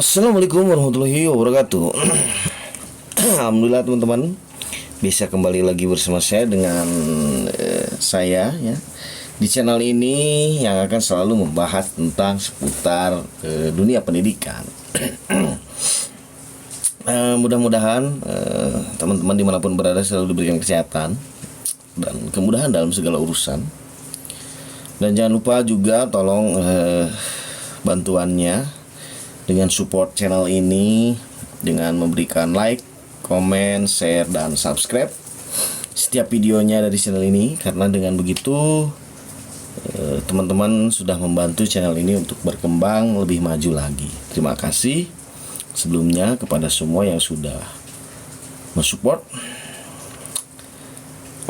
Assalamualaikum warahmatullahi wabarakatuh. Alhamdulillah teman-teman bisa kembali lagi bersama saya dengan saya ya di channel ini yang akan selalu membahas tentang seputar dunia pendidikan. Mudah-mudahan teman-teman dimanapun berada selalu diberikan kesehatan dan kemudahan dalam segala urusan. Dan jangan lupa juga tolong bantuannya dengan support channel ini dengan memberikan like, komen, share, dan subscribe setiap videonya dari channel ini, karena dengan begitu teman-teman sudah membantu channel ini untuk berkembang lebih maju lagi. Terima kasih sebelumnya kepada semua yang sudah mensupport.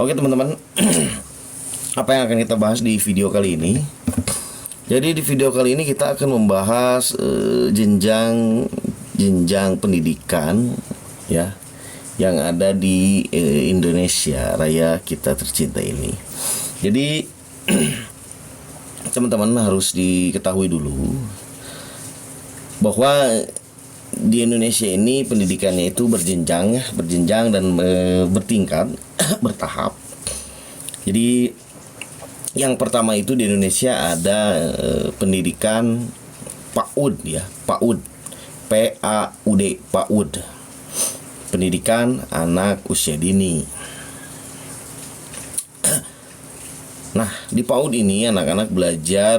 Oke teman-teman, apa yang akan kita bahas di video kali ini? Jadi di video kali ini kita akan membahas jenjang pendidikan ya yang ada di Indonesia Raya kita tercinta ini. Jadi teman-teman harus diketahui dulu bahwa di Indonesia ini pendidikannya itu berjenjang dan bertingkat, bertahap. Jadi yang pertama itu di Indonesia ada pendidikan PAUD ya, PAUD, PAUD, PAUD, pendidikan anak usia dini. Nah, di PAUD ini anak-anak belajar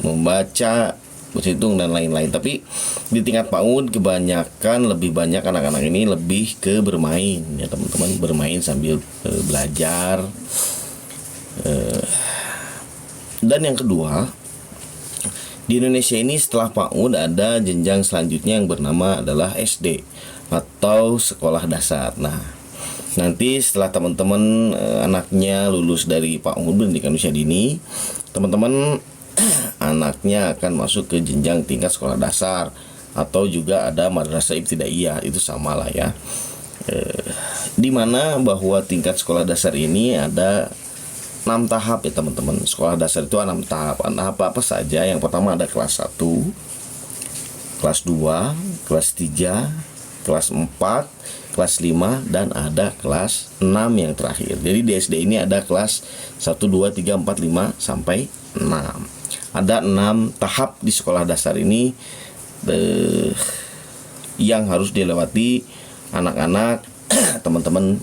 membaca, berhitung dan lain-lain. Tapi di tingkat PAUD lebih banyak anak-anak ini lebih ke bermain ya teman-teman, bermain sambil belajar. Dan yang kedua, di Indonesia ini setelah PAUD ada jenjang selanjutnya yang bernama adalah SD atau sekolah dasar. Nah, nanti setelah teman-teman anaknya lulus dari PAUD, pendidikan usia dini, teman-teman anaknya akan masuk ke jenjang tingkat sekolah dasar atau juga ada madrasah ibtidaiyah, itu sama lah ya. Dimana bahwa tingkat sekolah dasar ini ada 6 tahap ya teman-teman. Sekolah dasar itu 6 tahap. Apa saja? Yang pertama ada kelas 1, kelas 2, kelas 3, kelas 4, kelas 5, dan ada kelas 6 yang terakhir. Jadi di SD ini ada kelas 1, 2, 3, 4, 5 sampai 6. Ada 6 tahap di sekolah dasar ini yang harus dilewati anak-anak teman-teman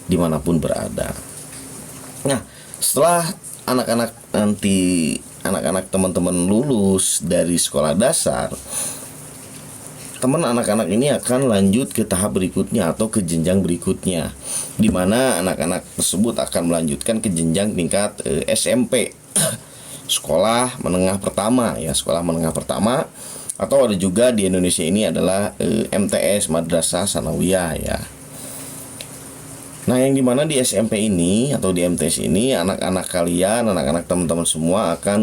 dimanapun berada. Nah, setelah anak-anak teman-teman lulus dari sekolah dasar, anak-anak ini akan lanjut ke tahap berikutnya atau ke jenjang berikutnya, di mana anak-anak tersebut akan melanjutkan ke jenjang tingkat SMP, sekolah menengah pertama ya, sekolah menengah pertama, atau ada juga di Indonesia ini adalah MTS, Madrasah Sanawiyah ya. Nah, yang dimana di SMP ini atau di MTS ini anak-anak teman-teman semua akan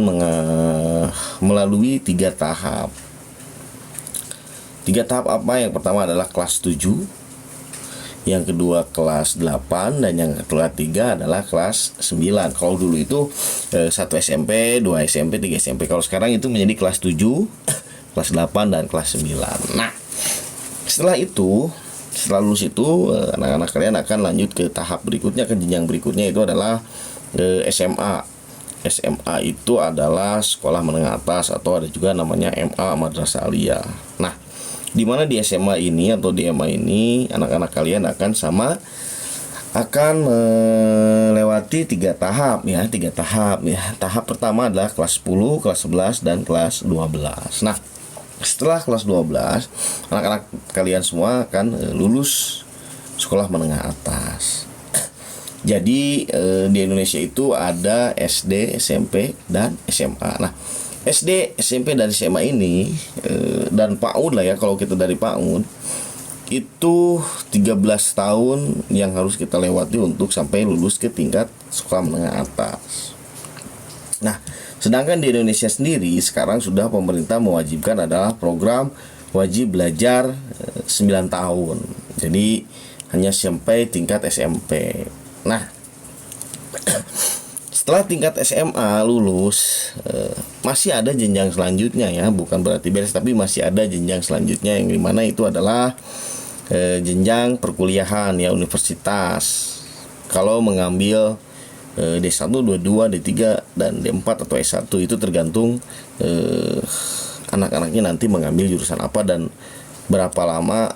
melalui 3 tahap. 3 tahap apa? Yang pertama adalah kelas 7, yang kedua kelas 8, dan yang ketiga adalah kelas 9. Kalau dulu itu 1 SMP, 2 SMP, 3 SMP. Kalau sekarang itu menjadi kelas 7, kelas 8, dan kelas 9. Nah, setelah lulus itu anak-anak kalian akan lanjut ke tahap berikutnya, ke jenjang berikutnya, itu adalah SMA. SMA itu adalah sekolah menengah atas atau ada juga namanya MA, Madrasah Aliyah. Nah, di mana di SMA ini atau di MA ini anak-anak kalian akan melewati 3 tahap ya, 3 tahap ya. Tahap pertama adalah kelas 10, kelas 11, dan kelas 12. Nah, setelah kelas 12 anak-anak kalian semua akan lulus sekolah menengah atas. Jadi di Indonesia itu ada SD, SMP, dan SMA. Nah, SD, SMP, dan SMA ini dan PAUD lah ya, kalau kita dari PAUD itu 13 tahun yang harus kita lewati untuk sampai lulus ke tingkat sekolah menengah atas. Nah, sedangkan di Indonesia sendiri sekarang sudah pemerintah mewajibkan adalah program wajib belajar 9 tahun. Jadi hanya sampai tingkat SMP. Nah, setelah tingkat SMA lulus, masih ada jenjang selanjutnya ya, bukan berarti beres, tapi masih ada jenjang selanjutnya yang dimana itu adalah jenjang perkuliahan ya, universitas. Kalau mengambil D1, D2, D3, dan D4 atau S1 itu tergantung anak-anaknya nanti mengambil jurusan apa dan berapa lama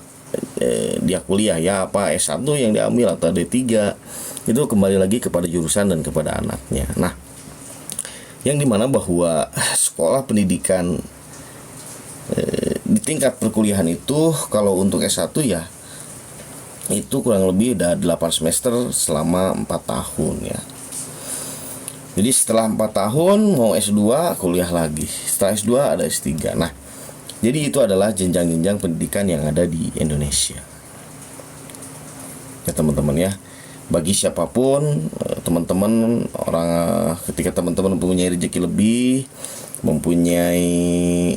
dia kuliah ya, apa S1 yang diambil atau D3, itu kembali lagi kepada jurusan dan kepada anaknya. Nah, yang dimana bahwa sekolah pendidikan di tingkat perkuliahan itu kalau untuk S1 ya itu kurang lebih udah 8 semester selama 4 tahun ya. Jadi setelah 4 tahun mau S2 kuliah lagi, setelah S2 ada S3. Nah, jadi itu adalah jenjang-jenjang pendidikan yang ada di Indonesia ya teman-teman ya. Bagi siapapun, teman-teman, orang ketika teman-teman mempunyai rezeki lebih, mempunyai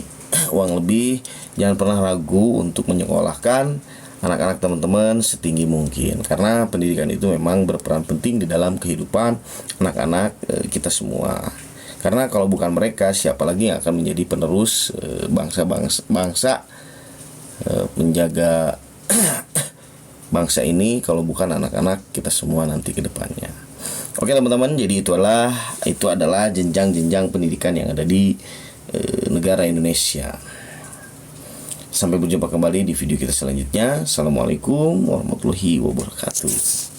uang lebih, jangan pernah ragu untuk menyekolahkan anak-anak teman-teman setinggi mungkin, karena pendidikan itu memang berperan penting di dalam kehidupan anak-anak kita semua. Karena kalau bukan mereka, siapa lagi yang akan menjadi penerus bangsa menjaga bangsa ini kalau bukan anak-anak kita semua nanti ke depannya. Oke teman-teman, jadi itu adalah jenjang-jenjang pendidikan yang ada di negara Indonesia. Sampai berjumpa kembali di video kita selanjutnya. Assalamualaikum warahmatullahi wabarakatuh.